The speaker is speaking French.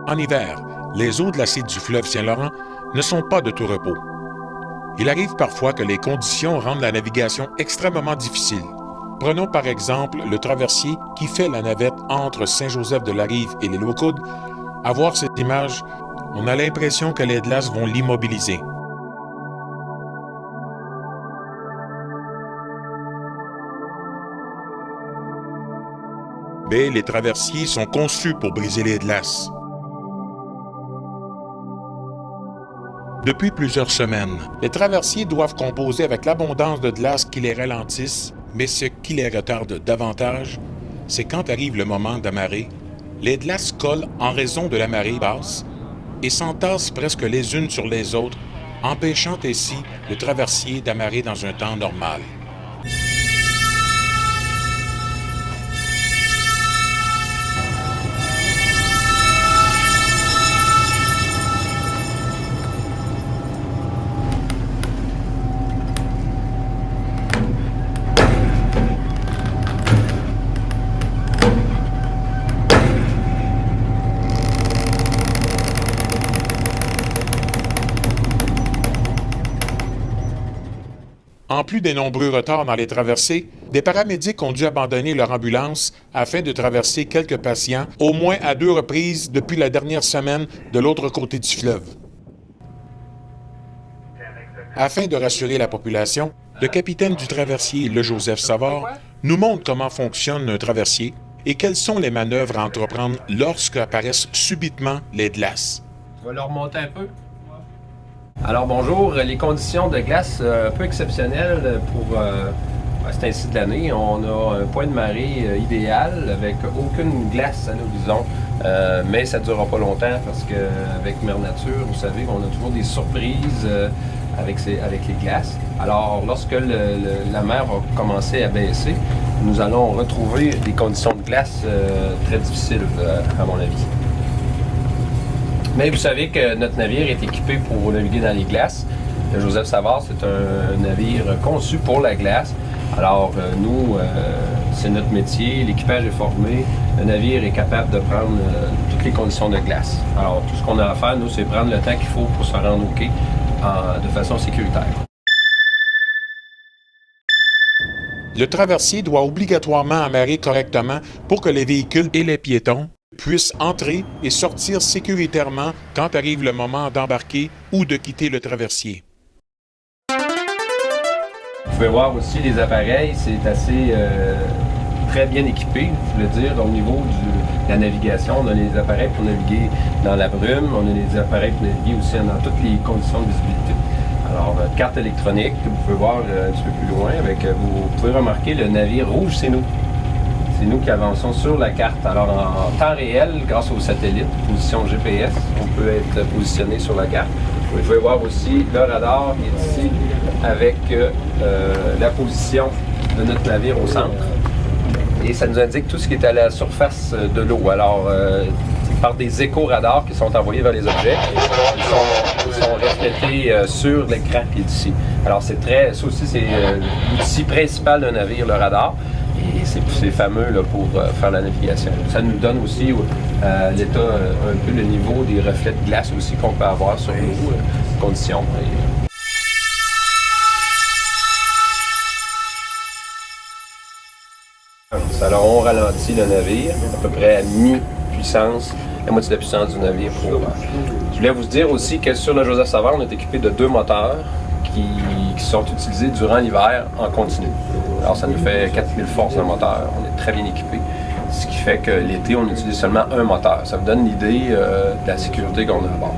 En hiver, les eaux glacées du fleuve Saint-Laurent ne sont pas de tout repos. Il arrive parfois que les conditions rendent la navigation extrêmement difficile. Prenons par exemple le traversier qui fait la navette entre Saint-Joseph-de-la-Rive et l'île aux Coudes. À voir cette image, on a l'impression que les glaces vont l'immobiliser. Mais les traversiers sont conçus pour briser les glaces. Depuis plusieurs semaines, les traversiers doivent composer avec l'abondance de glace qui les ralentissent, mais ce qui les retarde davantage, c'est quand arrive le moment d'amarrer, les glaces collent en raison de la marée basse et s'entassent presque les unes sur les autres, empêchant ainsi le traversier d'amarrer dans un temps normal. En plus des nombreux retards dans les traversées, des paramédics ont dû abandonner leur ambulance afin de traverser quelques patients, au moins à 2 reprises depuis la dernière semaine de l'autre côté du fleuve. Afin de rassurer la population, le capitaine du traversier, le Joseph Savard, nous montre comment fonctionne un traversier et quelles sont les manœuvres à entreprendre lorsqu'apparaissent subitement les glaces. Tu vas leur remonter un peu? Alors bonjour, les conditions de glace un peu exceptionnelles pour cet ainsi de l'année. On a un point de marée idéal avec aucune glace à l'horizon, mais ça ne durera pas longtemps parce qu'avec Mère Nature, vous savez, on a toujours des surprises avec les glaces. Alors lorsque la mer va commencer à baisser, nous allons retrouver des conditions de glace très difficiles à mon avis. Mais vous savez que notre navire est équipé pour naviguer dans les glaces. Le Joseph Savard, c'est un navire conçu pour la glace. Alors nous, c'est notre métier, l'équipage est formé, le navire est capable de prendre toutes les conditions de glace. Alors tout ce qu'on a à faire, nous, c'est prendre le temps qu'il faut pour se rendre au quai de façon sécuritaire. Le traversier doit obligatoirement amarrer correctement pour que les véhicules et les piétons puissent entrer et sortir sécuritairement quand arrive le moment d'embarquer ou de quitter le traversier. Vous pouvez voir aussi les appareils, c'est assez très bien équipé, je veux dire, au niveau de la navigation. On a les appareils pour naviguer dans la brume, on a les appareils pour naviguer aussi dans toutes les conditions de visibilité. Alors, notre carte électronique, vous pouvez voir un petit peu plus loin, vous pouvez remarquer le navire rouge, c'est nous. C'est nous qui avançons sur la carte. Alors, en temps réel, grâce au satellite, position GPS, on peut être positionné sur la carte. Vous pouvez voir aussi le radar qui est ici avec la position de notre navire au centre. Et ça nous indique tout ce qui est à la surface de l'eau. Alors, par des écho-radars qui sont envoyés vers les objets, ils sont reflétés sur l'écran qui est ici. Alors, ça aussi, c'est l'outil principal d'un navire, le radar. Et c'est fameux là, pour faire la navigation. Ça nous donne aussi l'état, un peu le niveau des reflets de glace aussi qu'on peut avoir sur nos conditions. Alors on ralentit le navire à peu près à mi-puissance, la moitié de la puissance du navire. Je voulais vous dire aussi que sur le Joseph Savard, on est équipé de 2 moteurs qui sont utilisés durant l'hiver en continu. Alors ça nous fait 4000 forces de moteur, on est très bien équipé, ce qui fait que l'été on utilise seulement un moteur. Ça vous donne l'idée de la sécurité qu'on a à bord.